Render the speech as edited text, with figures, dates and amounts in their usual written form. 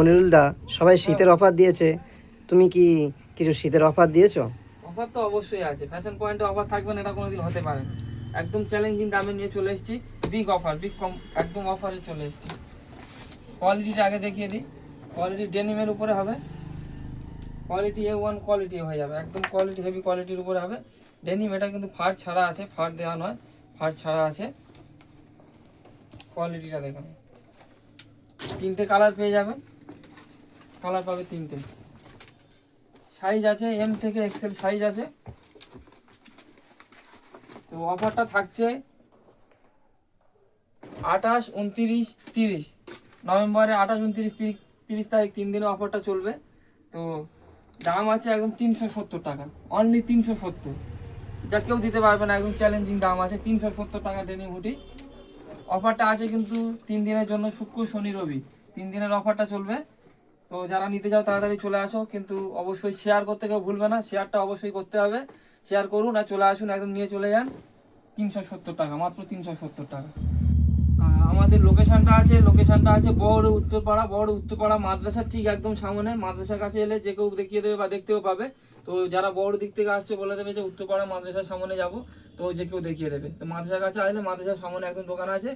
মনিরুল দা, সবাই শীতের অফার দিয়েছে, তুমি কি কিছু শীতের অফার দিয়েছো? অফার তো অবশ্যই আছে। ফ্যাশন পয়েন্টে অফার থাকবে না এটা কোনোদিন হতে পারে না। একদম চ্যালেঞ্জিং দামে নিয়ে চলে এসেছি। বিগ অফার, বিগ কম, একদম অফারে চলে এসেছি। কোয়ালিটিটা আগে দেখিয়ে দিই। কোয়ালিটি ডেনিমের উপরে হবে, কোয়ালিটি A1 কোয়ালিটি হয়ে যাবে, একদম কোয়ালিটি হেভি কোয়ালিটির উপরে হবে। ডেনিম এটা কিন্তু ফার ছাড়া আছে, ফার দেওয়া নয়, ফার ছাড়া আছে। কোয়ালিটিটা দেখুন, তিনটে কালার পেয়ে যাবেন, কালার পাবে তিনটে। সাইজ আছে এম থেকে এক্সেল সাইজ আছে। তো অফারটা থাকছে 28, 29, 30 নভেম্বরে। 28, 29, 30 তারিখ 3 দিনে অফারটা চলবে। তো দাম আছে একদম 370 টাকা, অনলি 370, যা কেউ দিতে পারবে না। একদম চ্যালেঞ্জিং দাম আছে 370 টাকা ডেনিম হুডি। অফারটা আছে কিন্তু 3 দিনের জন্য, শুক্র শনি রবি 3 দিনের অফারটা চলবে। তো যারা নিতে চাও তাড়াতাড়ি চলে আসো, কিন্তু অবশ্যই শেয়ার করতে কেউ ভুলবে না, শেয়ারটা অবশ্যই করতে হবে। শেয়ার করুন আর চলে আসুন, একদম নিয়ে চলে যান। 370 টাকা, মাত্র 370 টাকা। আমাদের লোকেশনটা আছে বড় উত্তরপাড়া, বড় উত্তরপাড়া মাদ্রাসার ঠিক একদম সামনে। মাদ্রাসার কাছে এলে যে কেউ দেখিয়ে দেবে বা দেখতেও পাবে। তো যারা বড় দিক থেকে আসছে বলে দেবে যে উত্তরপাড়া মাদ্রাসার সামনে যাব, তো যে কেউ দেখিয়ে দেবে। তো মাদ্রাসার কাছে আসলে মাদ্রাসার সামনে একদম দোকান আছে।